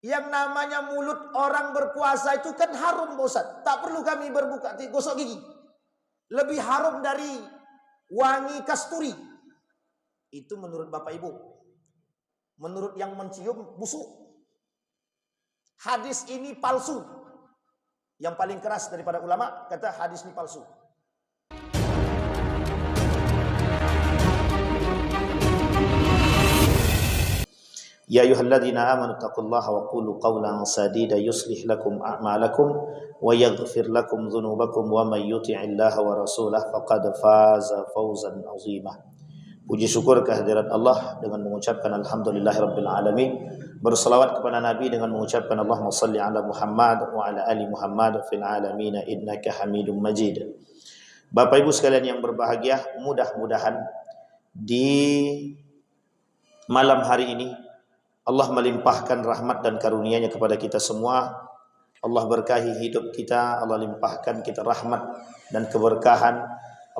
Yang namanya mulut orang berpuasa itu kan harum, Ustaz. Tak perlu kami berbuka gosok gigi. Lebih harum dari wangi kasturi. Itu menurut Bapak Ibu. Menurut yang mencium busuk. Hadis ini palsu. Yang paling keras daripada ulama kata hadis ini palsu. Ya ayyuhalladzina amanu taqullaha wa qulu qawlan sadida yuslih lakum a'malakum wa yaghfir lakum dzunubakum wa may yuti'illaha wa rasulahu faqad faza fawzan 'azima. Puji syukur kehadirat Allah dengan mengucapkan alhamdulillahirabbil alamin. Berselawat kepada Nabi dengan mengucapkan Allahumma shalli ala Muhammad wa ala ali Muhammad fil alamin innaka Hamidum Majid. Bapak Ibu sekalian yang berbahagia, mudah-mudahan di malam hari ini Allah melimpahkan rahmat dan karunia-Nya kepada kita semua. Allah berkahi hidup kita, Allah limpahkan kita rahmat dan keberkahan.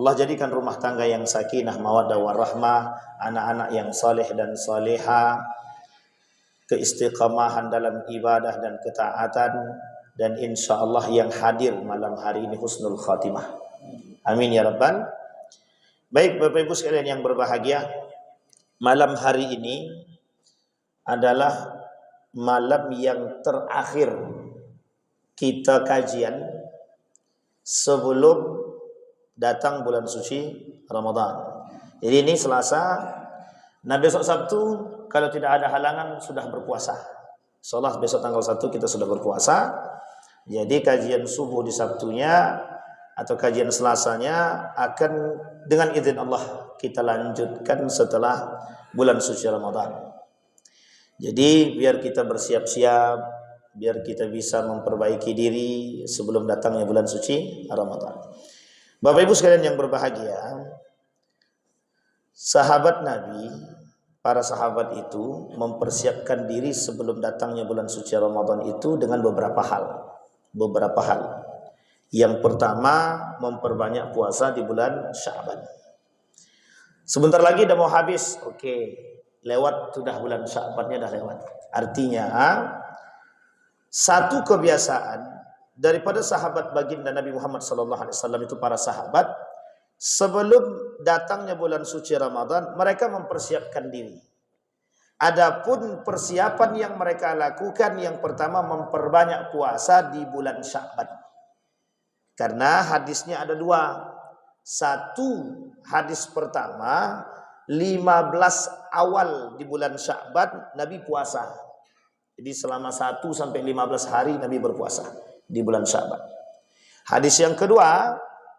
Allah jadikan rumah tangga yang sakinah, mawaddah warahmah, anak-anak yang saleh dan saleha, keistiqamahan dalam ibadah dan ketaatan, dan insya Allah yang hadir malam hari ini husnul khatimah. Amin ya rabbal. Baik Bapak Ibu sekalian yang berbahagia, malam hari ini adalah malam yang terakhir kita kajian sebelum datang bulan suci Ramadan. Jadi ini Selasa, nah besok Sabtu kalau tidak ada halangan sudah berpuasa. Insyaallah besok tanggal 1 kita sudah berpuasa. Jadi kajian subuh di Sabtunya atau kajian Selasanya akan dengan izin Allah kita lanjutkan setelah bulan suci Ramadan. Jadi biar kita bersiap-siap, biar kita bisa memperbaiki diri sebelum datangnya bulan suci Ramadan. Bapak Ibu sekalian yang berbahagia, sahabat Nabi, para sahabat itu mempersiapkan diri sebelum datangnya bulan suci Ramadan itu dengan beberapa hal. Yang pertama, memperbanyak puasa di bulan Sya'ban. Sebentar lagi udah mau habis. Oke. Lewat sudah bulan Sya'bannya dah lewat. Artinya satu kebiasaan daripada sahabat baginda Nabi Muhammad SAW itu para sahabat sebelum datangnya bulan suci Ramadan mereka mempersiapkan diri. Adapun persiapan yang mereka lakukan yang pertama memperbanyak puasa di bulan Sya'ban. Karena hadisnya ada dua. Satu hadis pertama 15 awal di bulan Sya'ban Nabi puasa. Jadi selama 1 sampai 15 hari Nabi berpuasa di bulan Sya'ban. Hadis yang kedua,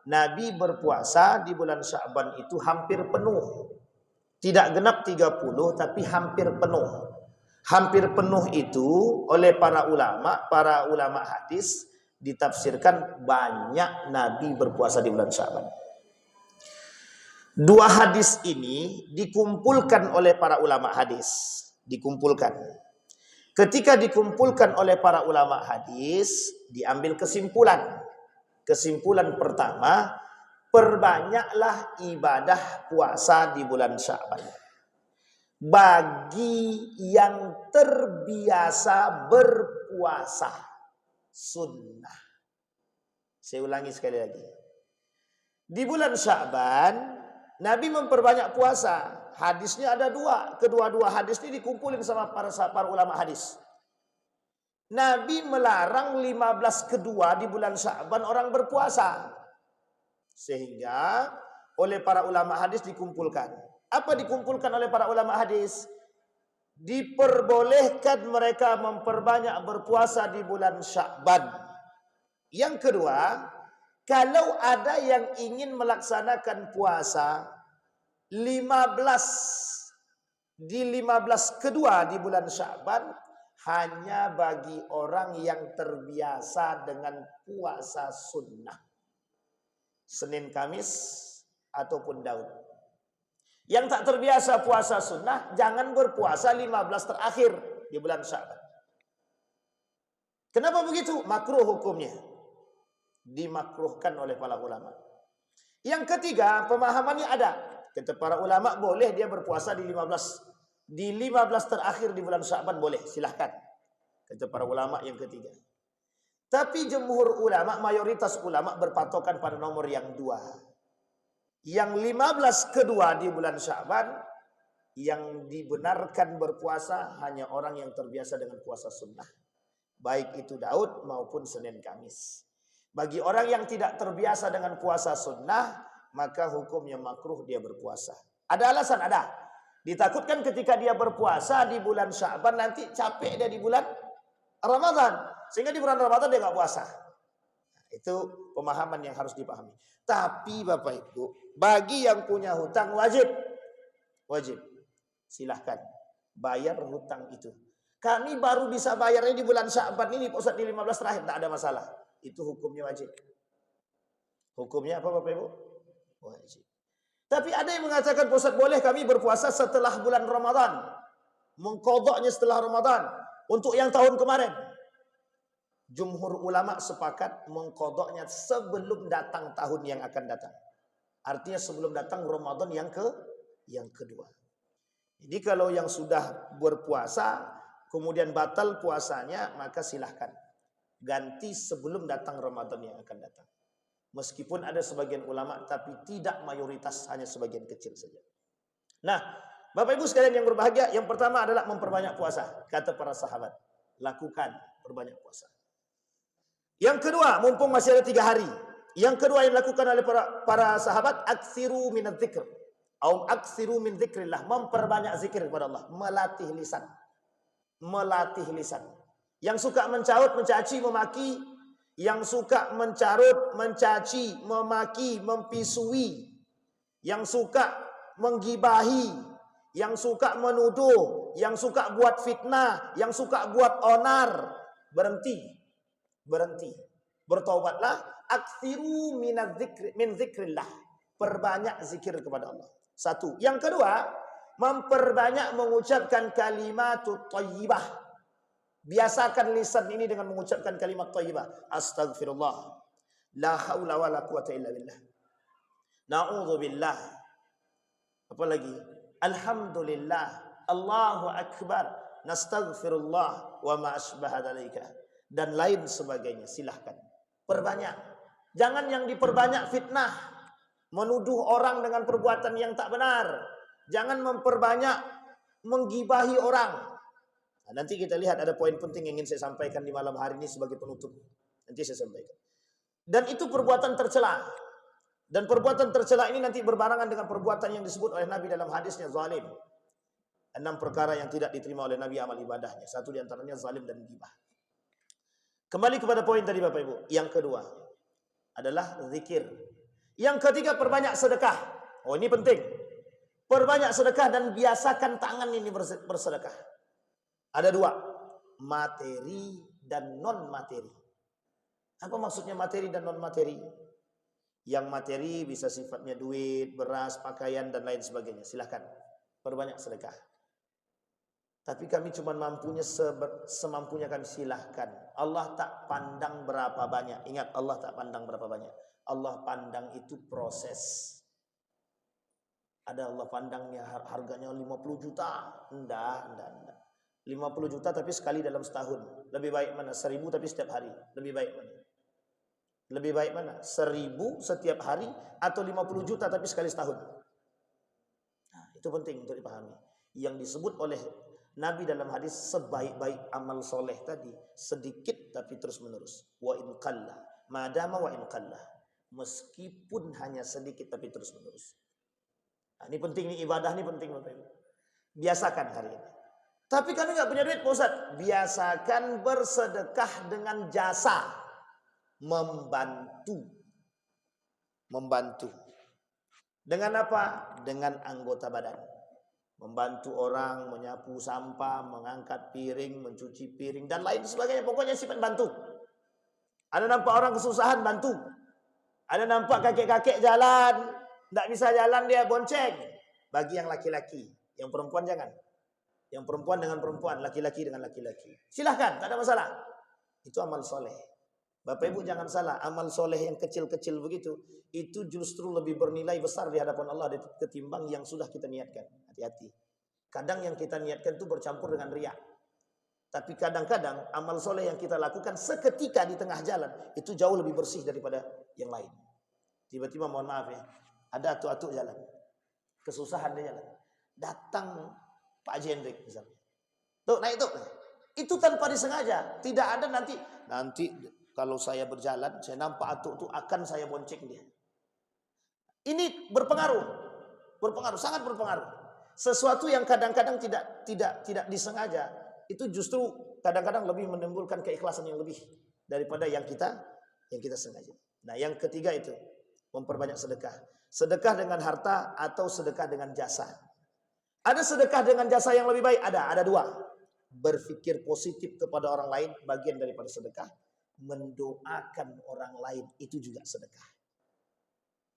Nabi berpuasa di bulan Sya'ban itu hampir penuh. Tidak genap 30 tapi hampir penuh. Hampir penuh itu oleh para ulama hadis ditafsirkan banyak Nabi berpuasa di bulan Sya'ban. Dua hadis ini dikumpulkan oleh para ulama hadis. Ketika dikumpulkan oleh para ulama hadis, diambil kesimpulan. Kesimpulan pertama, perbanyaklah ibadah puasa di bulan Sya'ban. Bagi yang terbiasa berpuasa sunnah. Saya ulangi sekali lagi. Di bulan Sya'ban Nabi memperbanyak puasa. Hadisnya ada dua. Kedua-dua hadis ini dikumpulin sama para ulama hadis. Nabi melarang 15 kedua di bulan Sya'ban orang berpuasa. Sehingga oleh para ulama hadis dikumpulkan. Apa dikumpulkan oleh para ulama hadis? Diperbolehkan mereka memperbanyak berpuasa di bulan Sya'ban. Yang kedua, kalau ada yang ingin melaksanakan puasa 15 kedua di bulan Sya'ban hanya bagi orang yang terbiasa dengan puasa sunnah. Senin, Kamis ataupun Daud. Yang tak terbiasa puasa sunnah jangan berpuasa 15 terakhir di bulan Sya'ban. Kenapa begitu? Makruh hukumnya. Dimakruhkan oleh para ulama. Yang ketiga, pemahamannya ada. Kata para ulama boleh dia berpuasa di 15 terakhir di bulan Sya'ban boleh, silahkan. Kata para ulama yang ketiga. Tapi jumhur ulama, mayoritas ulama berpatokan pada nomor yang dua. Yang 15 kedua di bulan Sya'ban, yang dibenarkan berpuasa hanya orang yang terbiasa dengan puasa sunnah. Baik itu Daud maupun Senin Kamis. Bagi orang yang tidak terbiasa dengan puasa sunnah, maka hukumnya makruh dia berpuasa. Ada alasan? Ada. Ditakutkan ketika dia berpuasa di bulan Sya'ban nanti capek dia di bulan Ramadan. Sehingga di bulan Ramadan dia nggak puasa. Itu pemahaman yang harus dipahami. Tapi Bapak Ibu, bagi yang punya hutang wajib. Silahkan bayar hutang itu. Kami baru bisa bayarnya di bulan Sya'ban ini, Ustaz, di 15 terakhir, tak ada masalah. Itu hukumnya wajib. Hukumnya apa Bapak Ibu? Wajib. Tapi ada yang mengatakan, Ustaz, boleh kami berpuasa setelah bulan Ramadan. Mengqadha'nya setelah Ramadan. Untuk yang tahun kemarin. Jumhur ulama sepakat mengqadha'nya sebelum datang tahun yang akan datang. Artinya sebelum datang Ramadan yang kedua. Jadi kalau yang sudah berpuasa, kemudian batal puasanya, maka silahkan ganti sebelum datang Ramadan yang akan datang. Meskipun ada sebagian ulama, tapi tidak mayoritas, hanya sebagian kecil saja. Nah, Bapak Ibu sekalian yang berbahagia, yang pertama adalah memperbanyak puasa. Kata para sahabat, lakukan perbanyak puasa. Yang kedua, mumpung masih ada 3 hari. Yang kedua yang dilakukan oleh para sahabat, aksiru minadz dzikr. Aksiru min dzikrillah, memperbanyak zikir kepada Allah, melatih lisan. Melatih lisan. Yang suka mencaut, mencaci, memaki, yang suka mencarut, mencaci, memaki, mempisui, yang suka menggibahi, yang suka menuduh, yang suka buat fitnah, yang suka buat onar, berhenti. Bertaubatlah, aktsiru min zikrillah, perbanyak zikir kepada Allah. Satu. Yang kedua, memperbanyak mengucapkan kalimatut thayyibah. Biasakan lisan ini dengan mengucapkan kalimat thayyibah. Astagfirullah. La haula wa la quwata illa billah. Na'udzubillah. Apa lagi? Alhamdulillah. Allahu akbar. Nastaghfirullah wa ma asbaha dzalika. Dan lain sebagainya. Silahkan. Perbanyak. Jangan yang diperbanyak fitnah. Menuduh orang dengan perbuatan yang tak benar. Jangan memperbanyak menggibahi orang. Nah, nanti kita lihat ada poin penting yang ingin saya sampaikan di malam hari ini sebagai penutup. Nanti saya sampaikan. Dan itu perbuatan tercela. Dan perbuatan tercela ini nanti berbarengan dengan perbuatan yang disebut oleh Nabi dalam hadisnya, zalim. 6 perkara yang tidak diterima oleh Nabi amal ibadahnya. Satu di antaranya zalim dan ghibah. Kembali kepada poin tadi Bapak Ibu. Yang kedua adalah zikir. Yang ketiga, perbanyak sedekah. Oh, ini penting. Perbanyak sedekah dan biasakan tangan ini bersedekah. Ada 2, materi dan non materi. Apa maksudnya materi dan non materi? Yang materi bisa sifatnya duit, beras, pakaian dan lain sebagainya. Silahkan perbanyak sedekah. Tapi kami cuma mampunya semampunya kami, silahkan. Allah tak pandang berapa banyak. Ingat, Allah tak pandang berapa banyak. Allah pandang itu proses. Ada Allah pandangnya harganya 50 juta. Enggak. 50 juta tapi sekali dalam setahun. Lebih baik mana? 1000 tapi setiap hari. Lebih baik mana? Lebih baik mana? 1000 setiap hari atau 50 juta tapi sekali setahun? Nah, itu penting untuk dipahami. Yang disebut oleh Nabi dalam hadis sebaik-baik amal soleh tadi, sedikit tapi terus menerus. Wa in qalla, madama wa in qalla. Meskipun hanya sedikit tapi terus menerus. Nah, ini penting, ini ibadah ini penting Bapak Ibu. Biasakan hari ini. Tapi kami nggak punya duit, Pak Ustaz. Biasakan bersedekah dengan jasa. Membantu. Dengan apa? Dengan anggota badan. Membantu orang, menyapu sampah, mengangkat piring, mencuci piring, dan lain sebagainya. Pokoknya sifat bantu. Ada nampak orang kesusahan, bantu. Ada nampak kakek-kakek jalan, tidak bisa jalan, dia bonceng. Bagi yang laki-laki. Yang perempuan jangan. Yang perempuan dengan perempuan, laki-laki dengan laki-laki. Silahkan, tak ada masalah. Itu amal soleh. Bapak Ibu jangan salah, amal soleh yang kecil-kecil begitu, itu justru lebih bernilai besar di hadapan Allah ketimbang yang sudah kita niatkan. Hati-hati. Kadang yang kita niatkan itu bercampur dengan riya. Tapi kadang-kadang amal soleh yang kita lakukan seketika di tengah jalan itu jauh lebih bersih daripada yang lain. Tiba-tiba mohon maaf ya, ada atuk-atuk jalan, kesusahan dia jalan, datang Pak Jendrik misalnya, tuh naik tuh, itu tanpa disengaja, tidak ada nanti kalau saya berjalan, saya nampak atuk tuh akan saya bonceng dia. Ini berpengaruh, sangat berpengaruh. Sesuatu yang kadang-kadang tidak disengaja, itu justru kadang-kadang lebih menimbulkan keikhlasan yang lebih daripada yang kita sengaja. Nah, yang ketiga itu memperbanyak sedekah. Sedekah dengan harta atau sedekah dengan jasa. Ada sedekah dengan jasa yang lebih baik, ada dua. Berpikir positif kepada orang lain bagian daripada sedekah. Mendoakan orang lain itu juga sedekah.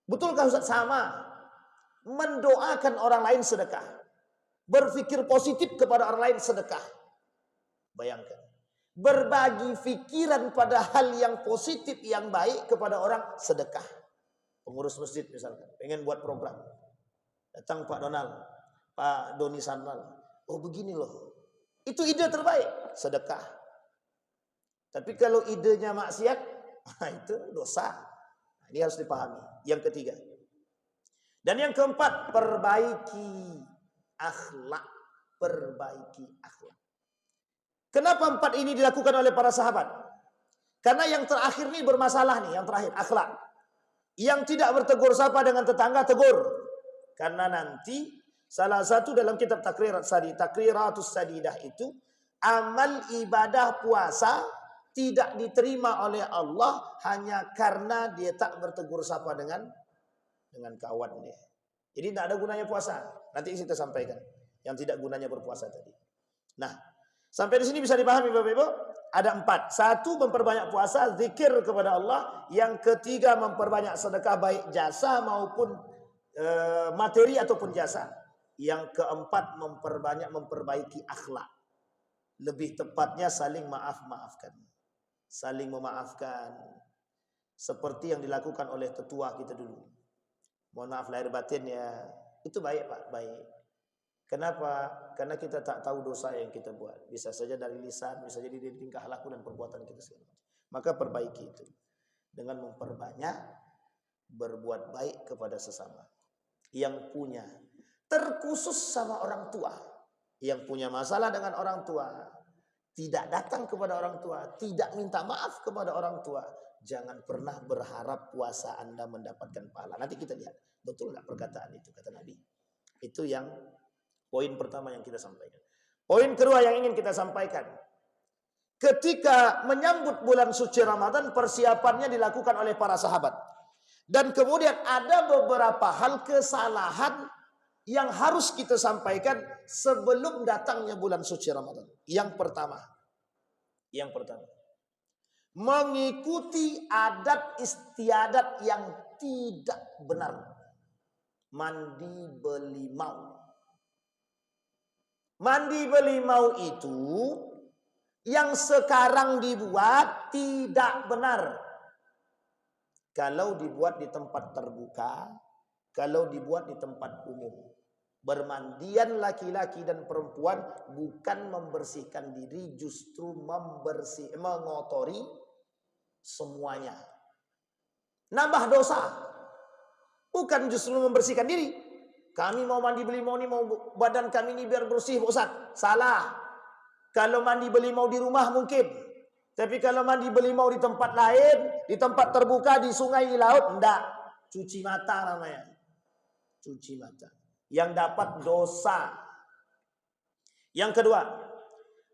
Betulkah Ustaz? Sama. Mendoakan orang lain sedekah. Berpikir positif kepada orang lain sedekah. Bayangkan. Berbagi pikiran pada hal yang positif, yang baik kepada orang sedekah. Pengurus masjid misalkan, pengen buat program. Datang Pak Donald, Pak Doni Sanal. Oh begini loh. Itu ide terbaik, sedekah. Tapi kalau idenya maksiat, itu dosa. Ini harus dipahami. Yang ketiga. Dan yang keempat, perbaiki akhlak. Perbaiki akhlak. Kenapa empat ini dilakukan oleh para sahabat? Karena yang terakhir ini bermasalah nih, yang terakhir, akhlak. Yang tidak bertegur sapa dengan tetangga, tegur. Karena nanti salah satu dalam kitab Takriratus Sadidah itu, amal ibadah puasa tidak diterima oleh Allah hanya karena dia tak bertegur sapa dengan kawan dia. Jadi tidak ada gunanya puasa. Nanti kita sampaikan yang tidak gunanya berpuasa tadi. Nah, sampai di sini bisa dipahami Bapak Ibu? Ada empat. Satu, memperbanyak puasa, zikir kepada Allah. Yang ketiga, memperbanyak sedekah baik jasa maupun materi ataupun jasa. Yang keempat, memperbaiki akhlak. Lebih tepatnya saling maaf-maafkan. Saling memaafkan. Seperti yang dilakukan oleh tetua kita dulu. Mohon maaf lahir batin ya. Itu baik Pak, baik. Kenapa? Karena kita tak tahu dosa yang kita buat. Bisa saja dari lisan, bisa jadi dari tingkah laku dan perbuatan kita segala macam. Maka perbaiki itu. Dengan memperbanyak berbuat baik kepada sesama. Yang punya. Terkhusus sama orang tua. Yang punya masalah dengan orang tua. Tidak datang kepada orang tua, tidak minta maaf kepada orang tua. Jangan pernah berharap puasa Anda mendapatkan pahala. Nanti kita lihat, betul nggak perkataan itu, kata Nabi. Itu yang poin pertama yang kita sampaikan. Poin kedua yang ingin kita sampaikan. Ketika menyambut bulan suci Ramadan, persiapannya dilakukan oleh para sahabat. Dan kemudian ada beberapa hal kesalahan yang harus kita sampaikan sebelum datangnya bulan suci Ramadan. Yang pertama, mengikuti adat istiadat yang tidak benar. Mandi belimau. Mandi belimau itu yang sekarang dibuat tidak benar. Kalau dibuat di tempat terbuka, kalau dibuat di tempat umum. Bermandian laki-laki dan perempuan bukan membersihkan diri, justru mengotori semuanya. Nambah dosa. Bukan justru membersihkan diri. Kami mau mandi belimau ini, mau badan kami ini biar bersih, Ustaz. Salah. Kalau mandi belimau di rumah mungkin. Tapi kalau mandi belimau di tempat lain, di tempat terbuka, di sungai, di laut, enggak. Cuci mata namanya. Cuci mata. Yang dapat dosa. Yang kedua,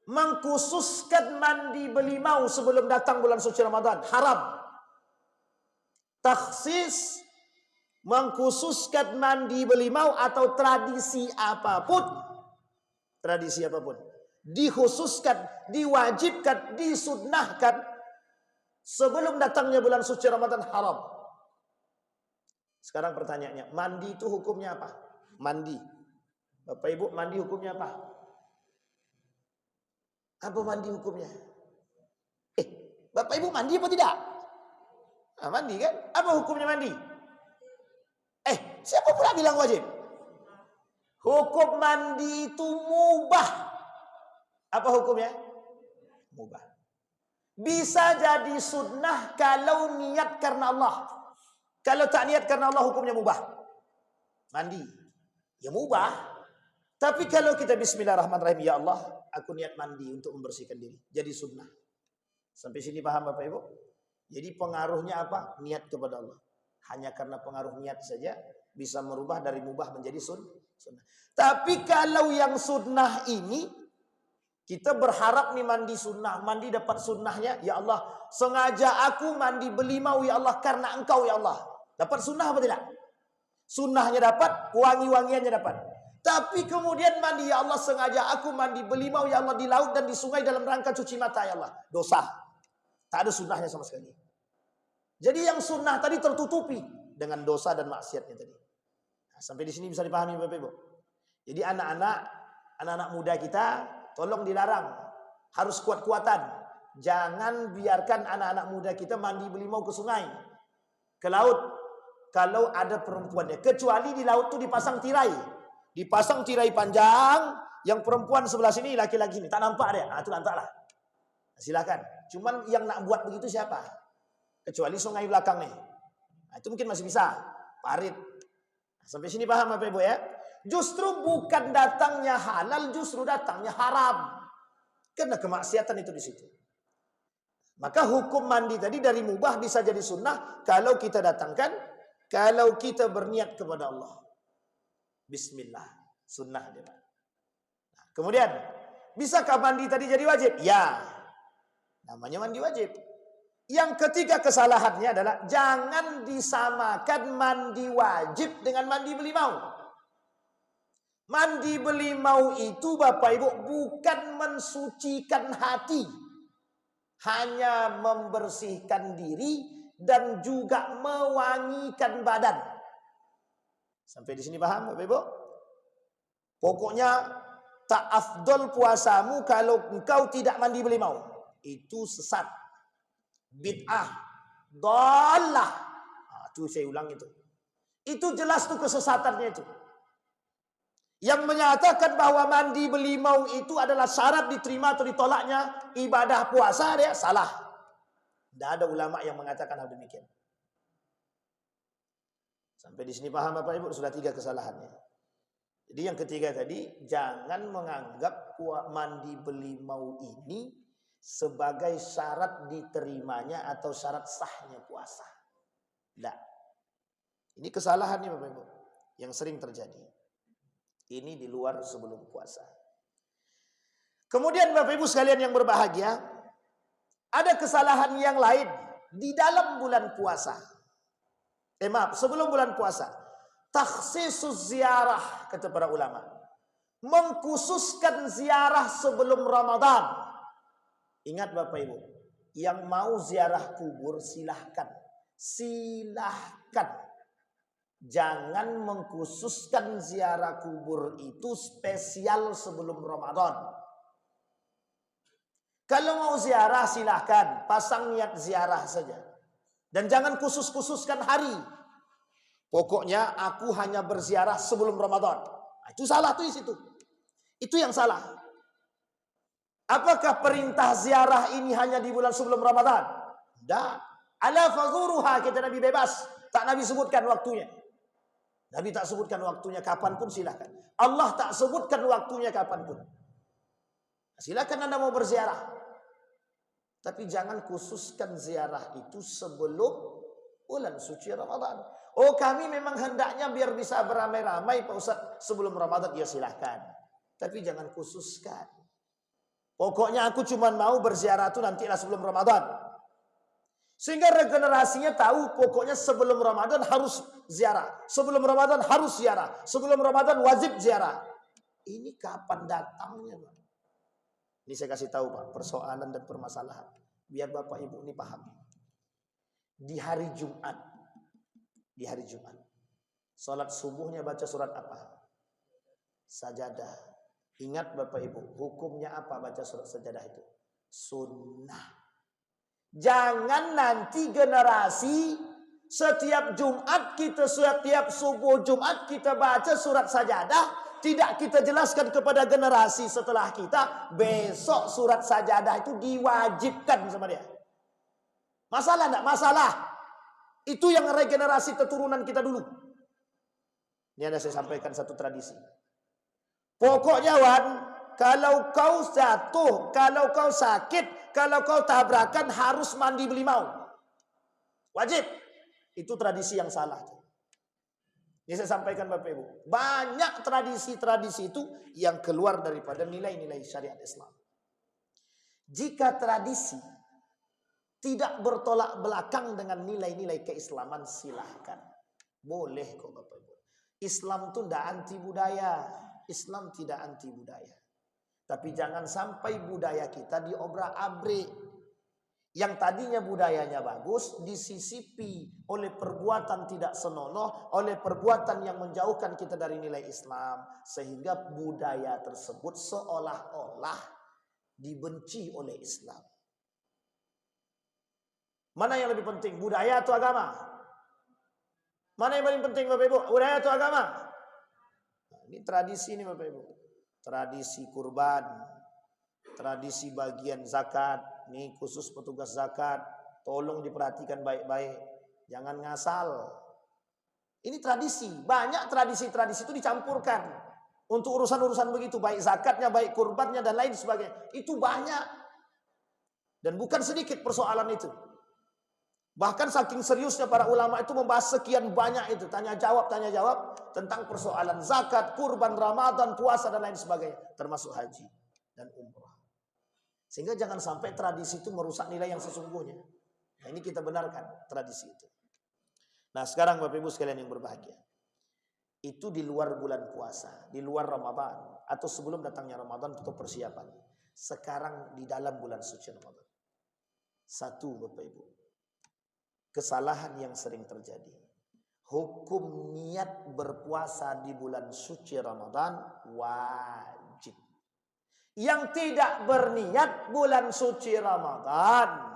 mengkhususkan mandi belimau sebelum datang bulan suci Ramadan. Haram. Takhsis, mengkhususkan mandi belimau atau tradisi apapun. Tradisi apapun. Dikhususkan, diwajibkan, disunnahkan sebelum datangnya bulan suci Ramadan, haram. Sekarang pertanyaannya, mandi itu hukumnya apa? Mandi. Bapak Ibu, mandi hukumnya apa? Apa mandi hukumnya? Bapak Ibu mandi apa tidak? Nah, mandi kan? Apa hukumnya mandi? Siapa pula bilang wajib? Hukum mandi itu mubah. Apa hukumnya? mubah. Bisa jadi sunnah kalau niat karena Allah. Kalau tak niat karena Allah hukumnya mubah. Mandi, ya mubah. Tapi kalau kita bismillahirrahmanirrahim, ya Allah, aku niat mandi untuk membersihkan diri, jadi sunnah. Sampai sini paham Bapak Ibu? Jadi pengaruhnya apa? Niat kepada Allah. Hanya karena pengaruh niat saja bisa merubah dari mubah menjadi sunnah. Tapi kalau yang sunnah ini, kita berharap nih mandi sunnah, mandi dapat sunnahnya, ya Allah, sengaja aku mandi belimau ya Allah karena Engkau ya Allah. Dapat sunnah apa tidak? Sunnahnya dapat, wangi-wangiannya dapat. Tapi kemudian mandi ya Allah, sengaja aku mandi belimau ya Allah di laut dan di sungai dalam rangka cuci mata ya Allah. Dosa. Tak ada sunnahnya sama sekali. Jadi yang sunnah tadi tertutupi dengan dosa dan maksiatnya tadi. Nah, sampai di sini bisa dipahami Bapak Ibu. Jadi anak-anak muda kita tolong dilarang, harus kuat-kuatan. Jangan biarkan anak-anak muda kita mandi belimau ke sungai, ke laut, kalau ada perempuannya. Kecuali di laut itu dipasang tirai. Dipasang tirai panjang, yang perempuan sebelah sini, laki-laki ini. Tak nampak dia, nah, itu lantaklah. Silakan. Cuman yang nak buat begitu siapa? Kecuali sungai belakang nih. Nah, itu mungkin masih bisa. Parit. Sampai sini paham Bapak Ibu ya? Justru bukan datangnya halal, justru datangnya haram. Karena kemaksiatan itu di situ. Maka hukum mandi tadi dari mubah bisa jadi sunnah kalau kita datangkan, kalau kita berniat kepada Allah. Bismillah, sunnah dia. Nah, kemudian, bisakah mandi tadi jadi wajib? Ya, namanya mandi wajib. Yang ketiga kesalahannya adalah jangan disamakan mandi wajib dengan mandi belimau. Mandi belimau itu Bapak Ibu bukan mensucikan hati, hanya membersihkan diri dan juga mewangikan badan. Sampai di sini paham Bapak Ibu? Pokoknya tak afdol puasamu kalau engkau tidak mandi belimau. Itu sesat, bid'ah, dhalah. Itu saya ulang itu. Itu jelas tuh kesesatannya itu. Yang menyatakan bahwa mandi belimau itu adalah syarat diterima atau ditolaknya ibadah puasa, dia salah. Tidak ada ulama yang mengatakan hal demikian. Sampai di sini paham Bapak Ibu? Sudah 3 kesalahannya. Jadi yang ketiga tadi, jangan menganggap mandi belimau ini sebagai syarat diterimanya atau syarat sahnya puasa. Tidak. Ini kesalahannya Bapak Ibu yang sering terjadi. Ini di luar sebelum puasa. Kemudian Bapak Ibu sekalian yang berbahagia, ada kesalahan yang lain di dalam bulan puasa. Sebelum bulan puasa. Takhsisus ziarah, kata para ulama. Mengkhususkan ziarah sebelum Ramadan. Ingat Bapak Ibu, yang mau ziarah kubur silahkan. Silahkan. Jangan mengkhususkan ziarah kubur itu spesial sebelum Ramadan. Kalau mau ziarah silahkan, pasang niat ziarah saja. Dan jangan khusus-khususkan hari. Pokoknya aku hanya berziarah sebelum Ramadan. Nah, itu salah tuh di situ. Itu yang salah. Apakah perintah ziarah ini hanya di bulan sebelum Ramadan? Tidak. Ala fazuruha, kata Nabi bebas. Tak Nabi sebutkan waktunya. Nabi tak sebutkan waktunya kapanpun silahkan. Allah tak sebutkan waktunya kapanpun. Silakan Anda mau berziarah. Tapi jangan khususkan ziarah itu sebelum bulan suci Ramadan. Oh, kami memang hendaknya biar bisa beramai-ramai Pak Ustaz sebelum Ramadan. Ya silahkan. Tapi jangan khususkan. Pokoknya aku cuma mau berziarah itu nantilah sebelum Ramadan. Sehingga regenerasinya tahu pokoknya sebelum Ramadan harus ziarah. Sebelum Ramadan harus ziarah. Sebelum Ramadan wajib ziarah. Ini kapan datangnya Pak? Ini saya kasih tahu Pak, persoalan dan permasalahan. Biar Bapak Ibu ini paham. Di hari Jumat. Di hari Jumat. Salat subuhnya baca surat apa? Sajadah. Ingat Bapak Ibu, hukumnya apa baca surat sajadah itu? Sunnah. Jangan nanti generasi setiap Jumat kita, setiap subuh Jumat kita baca surat sajadah, tidak kita jelaskan kepada generasi setelah kita, besok surat sajadah itu diwajibkan sama dia. Masalah enggak? Masalah. Itu yang regenerasi keturunan kita dulu. Ini ada saya sampaikan satu tradisi. Pokoknya Wan, kalau kau jatuh, kalau kau sakit, kalau kau tabrakan harus mandi belimau. Wajib. Itu tradisi yang salah. Ini saya sampaikan Bapak Ibu. Banyak tradisi-tradisi itu yang keluar daripada nilai-nilai syariat Islam. Jika tradisi tidak bertolak belakang dengan nilai-nilai keislaman, silahkan. Boleh kok Bapak Ibu. Islam itu tidak anti budaya. Islam tidak anti budaya. Tapi jangan sampai budaya kita diobrak-abrik. Yang tadinya budayanya bagus, disisipi oleh perbuatan tidak senonoh, oleh perbuatan yang menjauhkan kita dari nilai Islam. Sehingga budaya tersebut seolah-olah dibenci oleh Islam. Mana yang lebih penting, budaya atau agama? Mana yang paling penting Bapak Ibu, budaya atau agama? Nah, ini tradisi ini Bapak Ibu. Tradisi kurban, tradisi bagian zakat. Ini khusus petugas zakat, tolong diperhatikan baik-baik, jangan ngasal. Ini tradisi, banyak tradisi-tradisi itu dicampurkan untuk urusan-urusan begitu, baik zakatnya, baik kurbannya dan lain sebagainya. Itu banyak dan bukan sedikit persoalan itu. Bahkan saking seriusnya para ulama itu membahas sekian banyak itu, tanya jawab tentang persoalan zakat, kurban, Ramadan, puasa dan lain sebagainya, termasuk haji dan umrah. Sehingga jangan sampai tradisi itu merusak nilai yang sesungguhnya. Nah, ini kita benarkan tradisi itu. Nah, sekarang Bapak Ibu sekalian yang berbahagia. Itu di luar bulan puasa, di luar Ramadan, atau sebelum datangnya Ramadan untuk persiapan. Sekarang di dalam bulan suci Ramadan. Satu Bapak Ibu, kesalahan yang sering terjadi. Hukum niat berpuasa di bulan suci Ramadan wajib. Yang tidak berniat bulan suci Ramadan,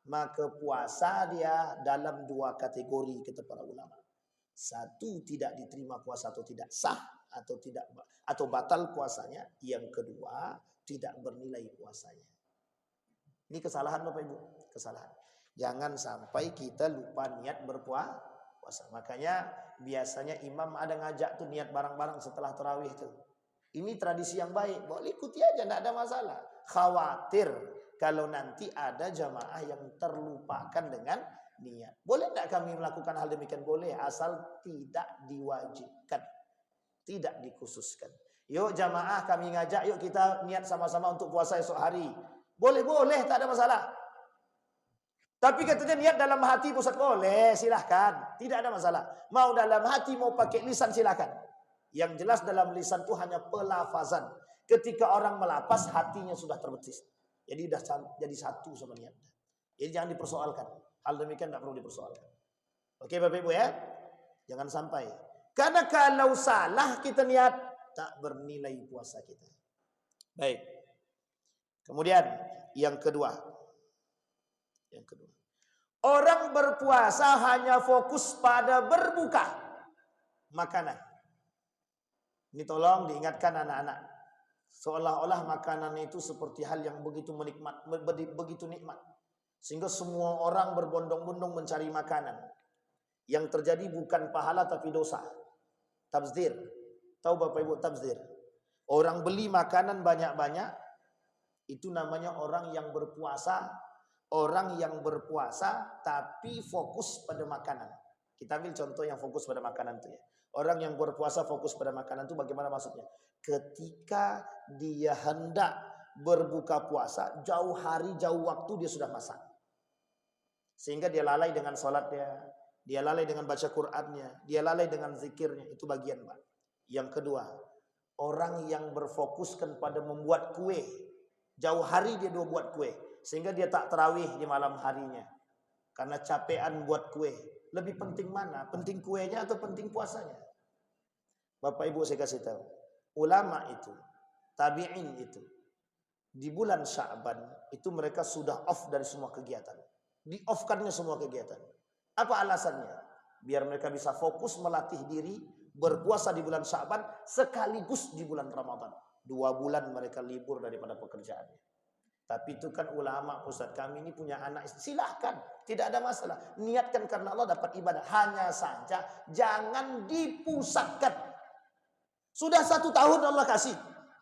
maka puasa dia dalam dua kategori kata para ulama. Satu, tidak diterima puasa atau tidak sah atau batal puasanya. Yang kedua, tidak bernilai puasanya. Ini kesalahan Bapak Ibu, kesalahan. Jangan sampai kita lupa niat berpuasa. Makanya biasanya imam ada ngajak tuh niat bareng-bareng setelah tarawih tuh. Ini tradisi yang baik, boleh ikuti aja, tidak ada masalah. Khawatir kalau nanti ada jamaah yang terlupakan dengan niat. Boleh tidak kami melakukan hal demikian? Boleh, asal tidak diwajibkan, tidak dikhususkan. Yuk jamaah kami ngajak, yuk kita niat sama-sama untuk puasa esok hari. Boleh, tak ada masalah. Tapi katanya niat dalam hati pusat, boleh, silahkan, tidak ada masalah. Mau dalam hati, mau pakai lisan, silahkan. Yang jelas dalam lisan itu hanya pelafazan. Ketika orang melapas, hatinya sudah terbetis. Jadi sudah jadi satu sama niatnya. Jadi jangan dipersoalkan. Hal demikian tidak perlu dipersoalkan. Oke Bapak Ibu ya. Jangan sampai. Karena kalau salah kita niat, tak bernilai puasa kita. Baik. Kemudian yang kedua. Orang berpuasa hanya fokus pada berbuka makanan. Ini tolong diingatkan anak-anak. Seolah-olah makanan itu seperti hal yang begitu nikmat. Sehingga semua orang berbondong-bondong mencari makanan. Yang terjadi bukan pahala tapi dosa. Tabzir. Tahu Bapak Ibu tabzir? Orang beli makanan banyak-banyak. Itu namanya orang yang berpuasa. Orang yang berpuasa tapi fokus pada makanan. Kita ambil contoh yang fokus pada makanan itu ya. Orang yang berpuasa fokus pada makanan itu bagaimana maksudnya? Ketika dia hendak berbuka puasa, jauh hari, jauh waktu dia sudah masak. Sehingga dia lalai dengan sholatnya, dia lalai dengan baca Qur'annya, dia lalai dengan zikirnya. Itu bagian Pak. Yang kedua, orang yang berfokuskan pada membuat kue. Jauh hari dia buat kue. Sehingga dia tak tarawih di malam harinya. Karena capean buat kue. Lebih penting mana? Penting kuenya atau penting puasanya? Bapak Ibu saya kasih tahu. Ulama itu, tabi'in itu, di bulan Sya'ban itu mereka sudah off dari semua kegiatan. Di-off-kannya semua kegiatan. Apa alasannya? Biar mereka bisa fokus melatih diri berpuasa di bulan Sya'ban sekaligus di bulan Ramadan. 2 bulan mereka libur daripada pekerjaannya. Tapi itu kan ulama, Ustaz, kami ini punya anak, silahkan, tidak ada masalah. Niatkan karena Allah dapat ibadah. Hanya saja jangan dipusatkan. Sudah 1 tahun Allah kasih,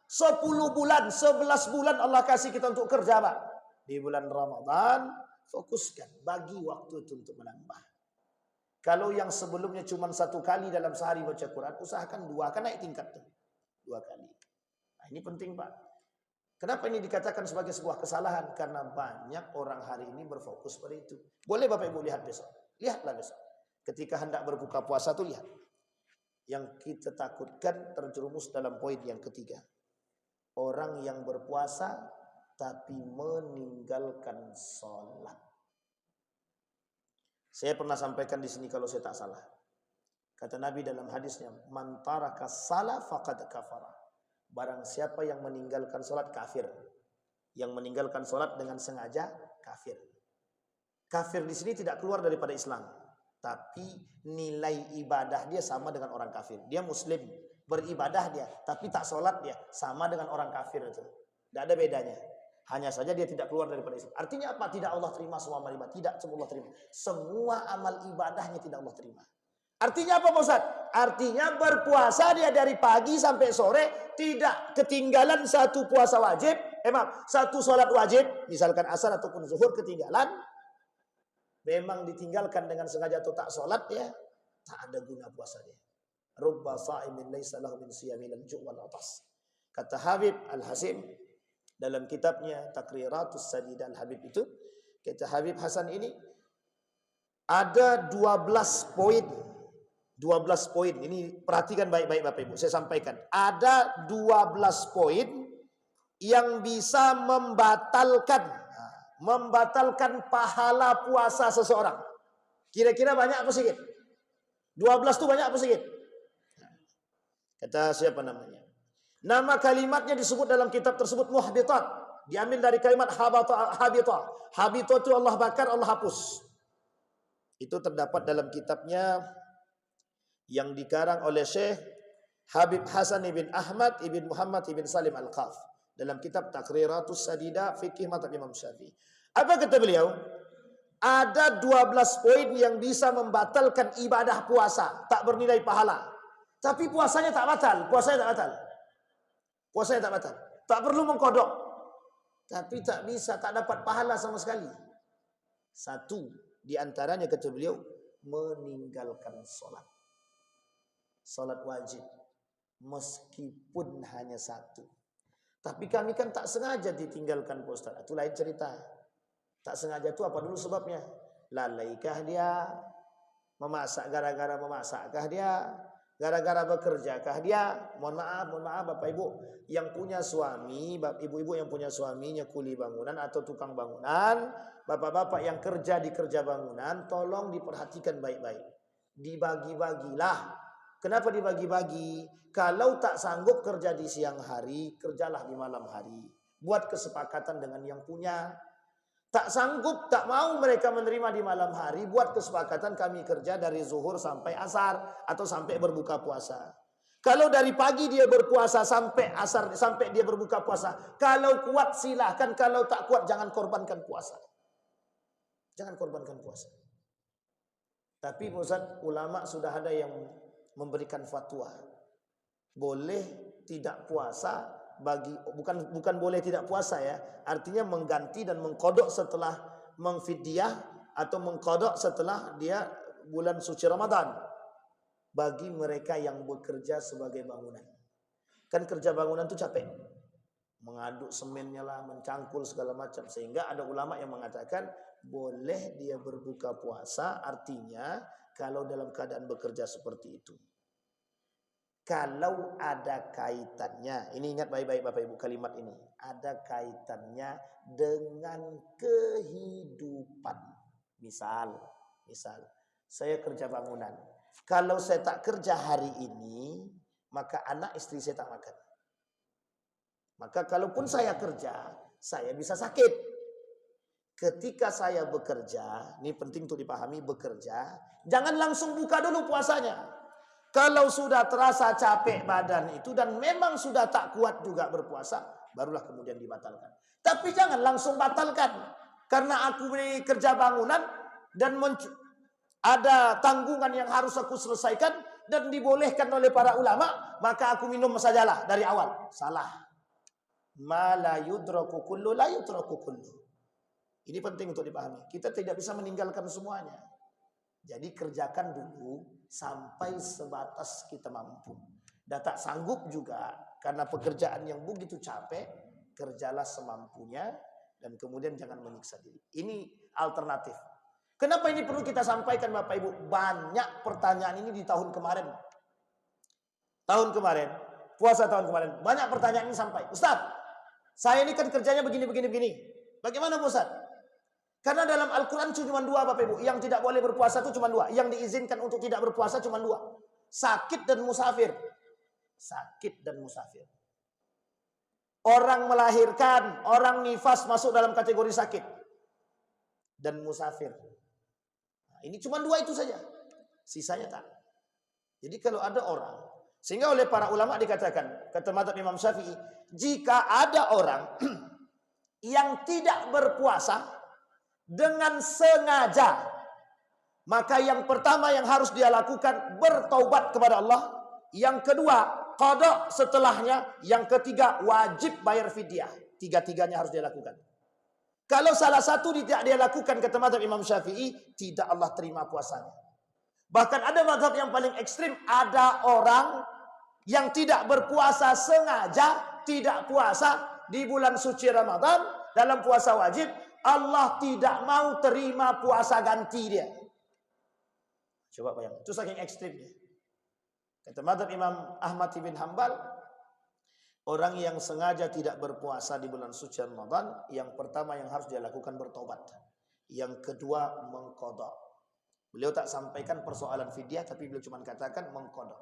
10 bulan, 11 bulan Allah kasih kita untuk kerja, Pak. Di bulan Ramadan fokuskan, bagi waktu itu untuk menambah. Kalau yang sebelumnya cuma 1 kali dalam sehari baca Quran, usahakan 2, kan naik tingkat tuh 2 kali. Nah, ini penting, Pak. Kenapa ini dikatakan sebagai sebuah kesalahan? Karena banyak orang hari ini berfokus pada itu. Boleh Bapak Ibu lihat besok. Lihatlah besok. Ketika hendak berbuka puasa tuh lihat. Yang kita takutkan terjerumus dalam poin yang ketiga. Orang yang berpuasa tapi meninggalkan sholat. Saya pernah sampaikan di sini kalau saya tak salah. Kata Nabi dalam hadisnya, "Man taraka shalah faqad kafara." Barang siapa yang meninggalkan sholat kafir. Yang meninggalkan sholat dengan sengaja kafir. Kafir di sini tidak keluar daripada Islam, tapi nilai ibadah dia sama dengan orang kafir. Dia muslim, beribadah dia, tapi tak sholat dia, sama dengan orang kafir itu. Tidak ada bedanya. Hanya saja dia tidak keluar daripada Islam. Artinya apa? Tidak Allah terima semua amal ibadah. Tidak semua Allah terima. Semua amal ibadahnya tidak Allah terima. Artinya apa, Pak Ustaz? Artinya berpuasa dia dari pagi sampai sore, tidak ketinggalan satu puasa wajib, satu sholat wajib, misalkan asar ataupun zuhur ketinggalan, memang ditinggalkan dengan sengaja atau tak sholat ya, tak ada guna puasa dia. Rubba sa'imin laysa lahu min siyamil ju' wal atas. Kata Habib Al-Hasim dalam kitabnya Takriratus Sadid Al-Habib itu, kata Habib Hasan ini ada 12 poin. 12 poin. Ini perhatikan baik-baik Bapak Ibu. Saya sampaikan. Ada 12 poin yang bisa membatalkan pahala puasa seseorang. Kira-kira banyak apa sedikit? 12 itu banyak apa sedikit? Kata siapa namanya? Nama kalimatnya disebut dalam kitab tersebut muhbitat. Diambil dari kalimat habita. Habita itu Allah bakar, Allah hapus. Itu terdapat dalam kitabnya yang dikarang oleh Syekh Habib Hasan ibn Ahmad ibn Muhammad ibn Salim Al-Qaf dalam kitab Takriratus Sadida Fikih Mazhab Imam Syafi'i. Apa kata beliau? Ada 12 poin yang bisa membatalkan ibadah puasa, tak bernilai pahala. Tapi puasanya tak batal, Puasanya tak batal. Tak perlu mengkodok. Tapi tak bisa, tak dapat pahala sama sekali. Satu di antaranya kata beliau, meninggalkan sholat. Salat wajib meskipun hanya 1. Tapi kami kan tak sengaja ditinggalkan Pak Ustaz. Itu lain cerita. Tak sengaja itu apa dulu sebabnya? Lalaikah dia? Memasak gara-gara memasakkah dia? Gara-gara bekerjakah dia? Mohon maaf Bapak Ibu yang punya suami, ibu-ibu yang punya suaminya kuli bangunan atau tukang bangunan, bapak-bapak yang kerja di kerja bangunan, tolong diperhatikan baik-baik. Dibagi-bagilah. Kenapa dibagi-bagi? Kalau tak sanggup kerja di siang hari, kerjalah di malam hari. Buat kesepakatan dengan yang punya. Tak sanggup, tak mau mereka menerima di malam hari, buat kesepakatan kami kerja dari zuhur sampai asar atau sampai berbuka puasa. Kalau dari pagi dia berpuasa sampai asar, sampai dia berbuka puasa. Kalau kuat silahkan, kalau tak kuat jangan korbankan puasa. Jangan korbankan puasa. Tapi Ustaz, ulama sudah ada yang memberikan fatwa boleh tidak puasa bagi bukan boleh tidak puasa ya, artinya mengganti dan mengkodok setelah mengfidyah atau mengkodok setelah dia bulan suci Ramadan bagi mereka yang bekerja sebagai bangunan. Kan kerja bangunan itu capek, mengaduk semennya lah, mencangkul segala macam, sehingga ada ulama yang mengatakan boleh dia berbuka puasa, artinya kalau dalam keadaan bekerja seperti itu. Kalau ada kaitannya, ini ingat baik-baik Bapak Ibu kalimat ini, ada kaitannya dengan kehidupan. Misal, saya kerja bangunan. Kalau saya tak kerja hari ini, maka anak istri saya tak makan. Maka kalaupun saya kerja, saya bisa sakit. Ketika saya bekerja, ini penting untuk dipahami, bekerja, jangan langsung buka dulu puasanya. Kalau sudah terasa capek badan itu dan memang sudah tak kuat juga berpuasa, barulah kemudian dibatalkan. Tapi jangan langsung batalkan. Karena aku ini kerja bangunan dan ada tanggungan yang harus aku selesaikan dan dibolehkan oleh para ulama, maka aku minum sajalah dari awal. Salah. Ma la yudraku kullu la yudraku kullu. Ini penting untuk dipahami. Kita tidak bisa meninggalkan semuanya. Jadi kerjakan dulu sampai sebatas kita mampu. Dan tak sanggup juga karena pekerjaan yang begitu capek, kerjalah semampunya dan kemudian jangan menyiksa diri. Ini alternatif. Kenapa ini perlu kita sampaikan Bapak Ibu? Banyak pertanyaan ini di tahun kemarin. Tahun kemarin, puasa tahun kemarin, banyak pertanyaan ini sampai. Ustaz, saya ini kan kerjanya begini. Bagaimana Ustaz? Karena dalam Al-Quran cuma dua Bapak Ibu. Yang tidak boleh berpuasa itu cuma dua. Yang diizinkan untuk tidak berpuasa cuma dua. Sakit dan musafir. Sakit dan musafir. Orang melahirkan, orang nifas masuk dalam kategori sakit. Dan musafir. Nah, ini cuma dua itu saja. Sisanya tak. Jadi kalau ada orang. Sehingga oleh para ulama dikatakan. Kata mazhab Imam Syafi'i. Jika ada orang yang tidak berpuasa dengan sengaja, maka yang pertama yang harus dia lakukan bertaubat kepada Allah, yang kedua qada setelahnya, yang ketiga wajib bayar fidyah. Tiga-tiganya harus dia lakukan. Kalau salah satu tidak dia lakukan, kata mazhab Imam Syafi'i, tidak Allah terima puasanya. Bahkan ada mazhab yang paling ekstrim, ada orang yang tidak berpuasa sengaja, tidak puasa di bulan suci Ramadan dalam puasa wajib, Allah tidak mau terima puasa ganti dia. Coba bayangkan, itu saking ekstrimnya. Kata mazhab Imam Ahmad bin Hanbal, orang yang sengaja tidak berpuasa di bulan suci Ramadan, yang pertama yang harus dia lakukan bertobat. Yang kedua mengqadha. Beliau tak sampaikan persoalan fidyah, tapi beliau cuma katakan mengqadha.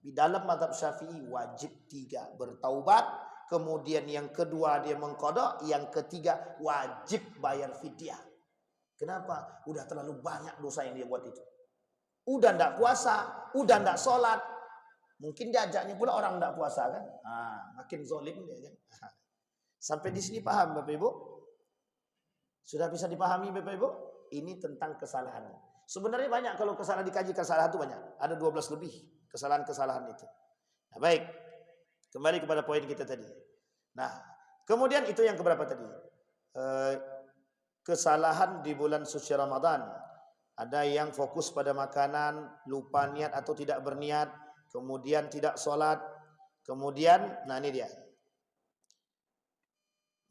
Di dalam mazhab Syafi'i wajib 3, bertaubat. Kemudian yang kedua dia mengqadha, yang ketiga wajib bayar fidyah. Kenapa? Udah terlalu banyak dosa yang dia buat itu. Udah ndak puasa, udah ndak sholat. Mungkin diajaknya pula orang ndak puasa kan? Makin zalim dia kan. Sampai di sini paham Bapak Ibu? Sudah bisa dipahami Bapak Ibu? Ini tentang kesalahan. Sebenarnya banyak kalau kesalahan dikaji, kesalahan itu banyak. Ada 12 lebih kesalahan-kesalahan itu. Nah, baik. Kembali kepada poin kita tadi. Nah, kemudian itu yang keberapa tadi? Kesalahan di bulan suci Ramadan. Ada yang fokus pada makanan, lupa niat atau tidak berniat, kemudian tidak sholat, kemudian, nah ini dia.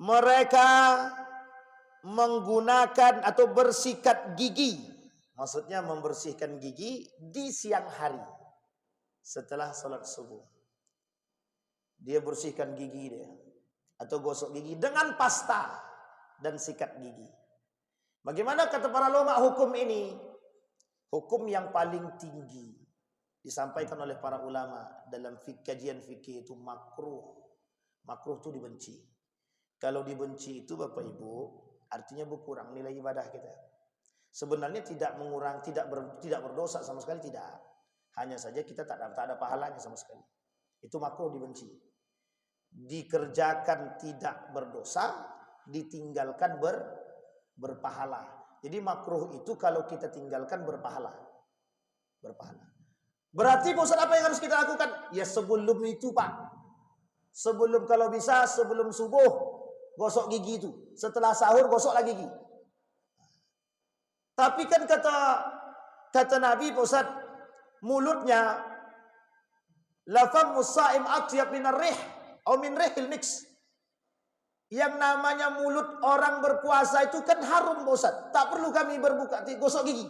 Mereka menggunakan atau bersikat gigi. Maksudnya membersihkan gigi di siang hari setelah sholat subuh. Dia bersihkan gigi dia atau gosok gigi dengan pasta dan sikat gigi. Bagaimana kata para ulama hukum ini? Hukum yang paling tinggi disampaikan oleh para ulama dalam kajian fikih itu makruh. Makruh itu dibenci. Kalau dibenci itu Bapak Ibu artinya berkurang nilai ibadah kita. Sebenarnya tidak mengurang, tidak berdosa sama sekali, tidak. Hanya saja kita tak ada pahalanya sama sekali. Itu makruh dibenci. Dikerjakan tidak berdosa, ditinggalkan berpahala. Jadi makruh itu kalau kita tinggalkan berpahala. Berarti Ustaz apa yang harus kita lakukan? Ya sebelum itu Pak. Sebelum kalau bisa sebelum subuh gosok gigi itu. Setelah sahur gosok lagi gigi. Tapi kan kata Nabi Ustaz, mulutnya lafamus saim atyab minar rih atau min rihil miks. Yang namanya mulut orang berpuasa itu kan harum Ustaz. Tak perlu kami berbuka gosok gigi.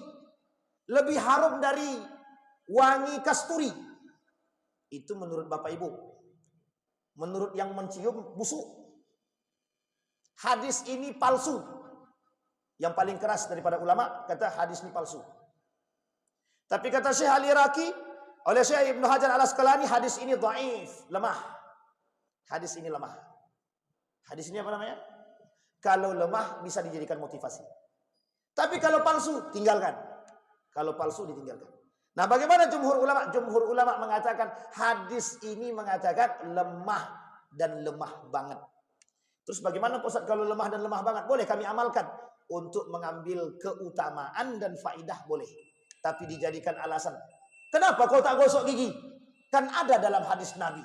Lebih harum dari wangi kasturi. Itu menurut Bapak Ibu. Menurut yang mencium busuk. Hadis ini palsu. Yang paling keras daripada ulama kata hadis ini palsu. Tapi kata Syekh Al-Iraqi oleh Syekh Ibnu Hajar Al-Asqalani, hadis ini dhaif, lemah. Hadis ini lemah. Hadis ini apa namanya? Kalau lemah bisa dijadikan motivasi. Tapi kalau palsu tinggalkan. Kalau palsu ditinggalkan. Nah, bagaimana jumhur ulama? Jumhur ulama mengatakan hadis ini mengatakan lemah dan lemah banget. Terus bagaimana Ustaz kalau lemah dan lemah banget? Boleh kami amalkan untuk mengambil keutamaan dan faidah boleh. Tapi dijadikan alasan. Kenapa kau tak gosok gigi? Kan ada dalam hadis Nabi.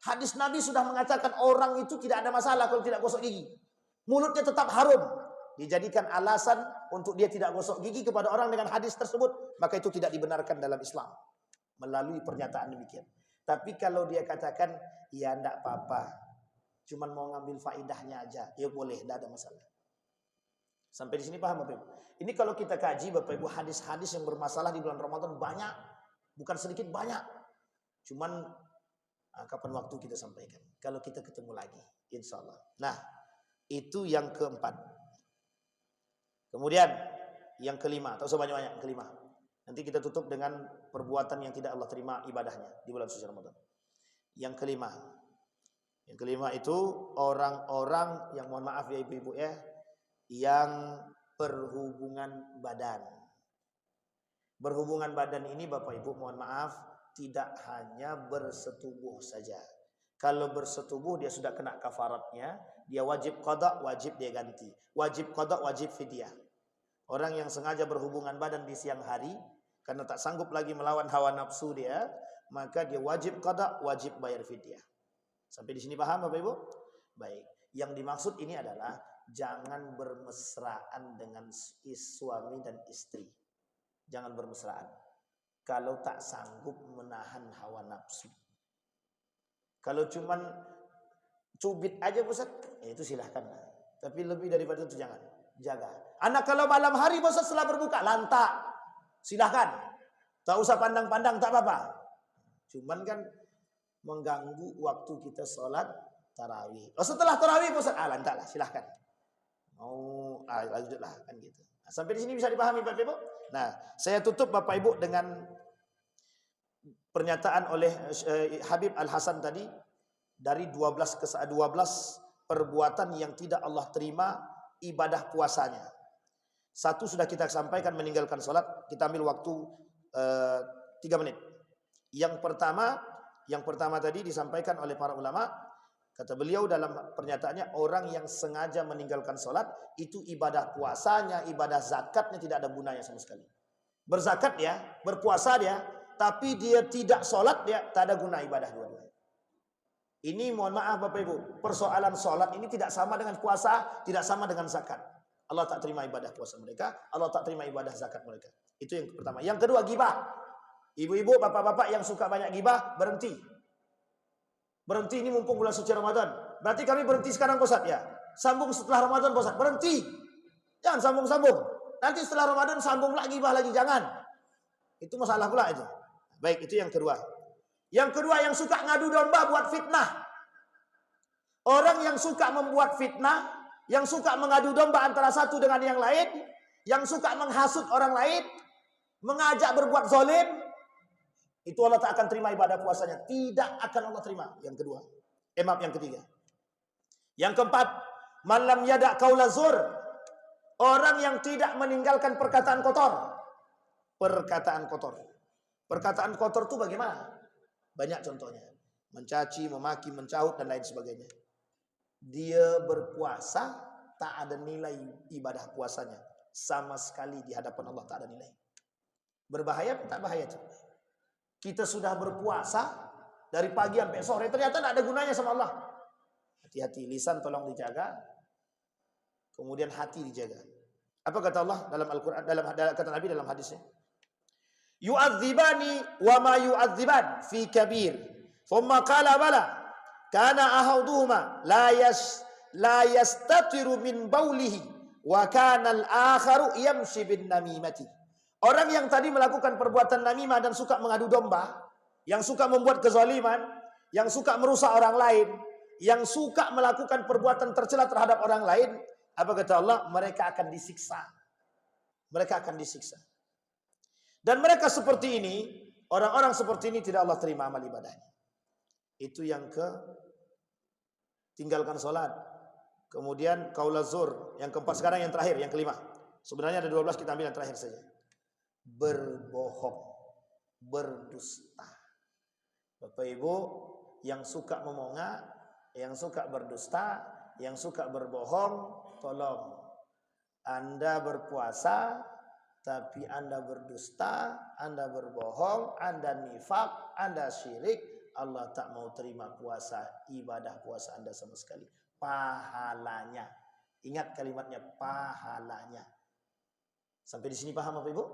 Hadis Nabi sudah mengatakan orang itu tidak ada masalah kalau tidak gosok gigi. Mulutnya tetap harum. Dijadikan alasan untuk dia tidak gosok gigi kepada orang dengan hadis tersebut, maka itu tidak dibenarkan dalam Islam melalui pernyataan demikian. Tapi kalau dia katakan ya enggak apa-apa, cuman mau ngambil faidahnya aja, ya boleh, tidak ada masalah. Sampai di sini paham Bapak Ibu? Ini kalau kita kaji Bapak Ibu, hadis-hadis yang bermasalah di bulan Ramadan banyak, bukan sedikit, banyak. Cuman kapan waktu kita sampaikan? Kalau kita ketemu lagi, insya Allah. Nah, itu yang keempat. Kemudian yang kelima, atau sebanyak-banyak yang kelima. Nanti kita tutup dengan perbuatan yang tidak Allah terima ibadahnya di bulan suci Ramadan. Yang kelima. Yang kelima itu orang-orang yang, mohon maaf ya ibu-ibu ya, yang berhubungan badan. Berhubungan badan ini Bapak Ibu mohon maaf, tidak hanya bersetubuh saja. Kalau bersetubuh dia sudah kena kafaratnya, dia wajib qada, wajib dia ganti. Wajib qada, wajib fidyah. Orang yang sengaja berhubungan badan di siang hari karena tak sanggup lagi melawan hawa nafsu dia, maka dia wajib qada, wajib bayar fidyah. Sampai di sini paham Bapak Ibu? Baik. Yang dimaksud ini adalah jangan bermesraan dengan suami dan istri. Jangan bermesraan kalau tak sanggup menahan hawa nafsu. Kalau cuman cubit aja Ustaz, ya itu silahkan. Tapi lebih daripada itu jangan. Jaga. Anak kalau malam hari Ustaz setelah berbuka lantak, silahkan. Tak usah pandang-pandang, tak apa-apa. Cuman kan mengganggu waktu kita sholat tarawih. Oh, setelah tarawih Ustaz, lantaklah, silahkan. Mau lanjutlah kan gitu. Nah, sampai di sini bisa dipahami Bapak Ibu. Nah, saya tutup Bapak Ibu dengan pernyataan oleh Habib Al-Hasan tadi dari 12 perbuatan yang tidak Allah terima ibadah puasanya. Satu sudah kita sampaikan, meninggalkan sholat. Kita ambil waktu 3 menit. Yang pertama tadi disampaikan oleh para ulama, kata beliau dalam pernyataannya, orang yang sengaja meninggalkan sholat itu ibadah puasanya, ibadah zakatnya tidak ada gunanya sama sekali. Berzakat ya, berpuasa dia, tapi dia tidak sholat, dia tak ada guna ibadah dua-duanya. Ini mohon maaf Bapak Ibu, persoalan sholat ini tidak sama dengan puasa, tidak sama dengan zakat. Allah tak terima ibadah puasa mereka, Allah tak terima ibadah zakat mereka. Itu yang pertama. Yang kedua, gibah. Ibu-ibu, bapak-bapak yang suka banyak gibah, berhenti. Berhenti, ini mumpung bulan suci Ramadan. Berarti kami berhenti sekarang Ustaz ya. Sambung setelah Ramadan Ustaz, berhenti. Jangan sambung-sambung. Nanti setelah Ramadan sambung lagi gibah lagi, jangan. Itu masalah pula itu. Baik, itu yang kedua. Yang kedua, yang suka ngadu domba buat fitnah. Orang yang suka membuat fitnah, yang suka mengadu domba antara satu dengan yang lain, yang suka menghasut orang lain, mengajak berbuat zalim, itu Allah tak akan terima ibadah puasanya. Tidak akan Allah terima. Yang kedua. Yang ketiga. Yang keempat, man lam yada' qaula zur. Orang yang tidak meninggalkan perkataan kotor. Perkataan kotor. Perkataan kotor itu bagaimana? Banyak contohnya. Mencaci, memaki, mencahut, dan lain sebagainya. Dia berpuasa, tak ada nilai ibadah puasanya. Sama sekali di hadapan Allah tak ada nilai. Berbahaya, tak bahaya. Kita sudah berpuasa dari pagi sampai sore, ternyata tidak ada gunanya sama Allah. Hati-hati, lisan tolong dijaga. Kemudian hati dijaga. Apa kata Allah dalam Al-Quran, kata Nabi dalam hadisnya? Yu'adzibani wa ma yu'adziban fi kabir. Thumma qala bala kana ahaduhuma la yastatiru min baulihi wa kana al-akharu yamshi bin namimati. Orang yang tadi melakukan perbuatan namimah dan suka mengadu domba, yang suka membuat kezaliman, yang suka merusak orang lain, yang suka melakukan perbuatan tercela terhadap orang lain, apa kata Allah? Mereka akan disiksa. Mereka akan disiksa. Dan mereka seperti ini, orang-orang seperti ini tidak Allah terima amal ibadahnya. Itu yang tinggalkan sholat. Kemudian qaula zur. Yang keempat, sekarang yang terakhir, yang kelima. Sebenarnya ada 12, kita ambil yang terakhir saja. Berbohong. berdusta. Bapak Ibu yang suka memonga, yang suka berdusta, yang suka berbohong, tolong. Anda berpuasa tapi Anda berdusta, Anda berbohong, Anda nifak, Anda syirik, Allah tak mau terima puasa, ibadah puasa Anda sama sekali. Pahalanya. Ingat kalimatnya, pahalanya. Sampai di sini paham Bapak Ibu?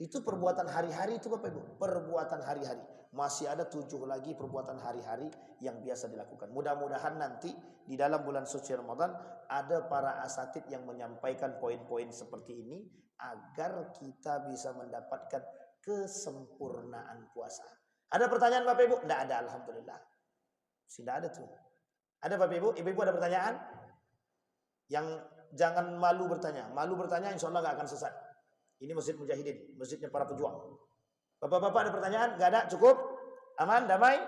Itu perbuatan hari-hari itu Bapak Ibu. Perbuatan hari-hari. Masih ada 7 lagi perbuatan hari-hari yang biasa dilakukan. Mudah-mudahan nanti di dalam bulan suci Ramadan ada para asatid yang menyampaikan poin-poin seperti ini agar kita bisa mendapatkan kesempurnaan puasa. Ada pertanyaan Bapak Ibu? Tidak ada, alhamdulillah. Tidak ada tuh. Ada Bapak Ibu? Ibu-ibu ada pertanyaan? Yang jangan malu bertanya. Malu bertanya insya Allah gak akan sesat. Ini masjid mujahidin, masjidnya para pejuang. Bapak-bapak ada pertanyaan? Gak ada? Cukup? Aman? Damai?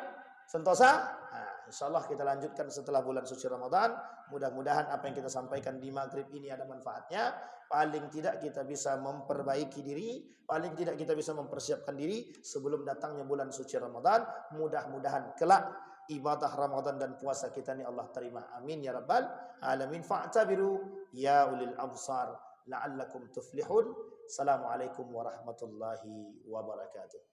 Sentosa? Nah, insya Allah kita lanjutkan setelah bulan suci Ramadan. Mudah-mudahan apa yang kita sampaikan di maghrib ini ada manfaatnya. Paling tidak kita bisa memperbaiki diri. Paling tidak kita bisa mempersiapkan diri sebelum datangnya bulan suci Ramadan. Mudah-mudahan kelak ibadah Ramadan dan puasa kita ini Allah terima. Amin ya rabbal alamin. Fa'tabiru ya ulil absar la'allakum tuflihun. Assalamualaikum warahmatullahi wabarakatuh.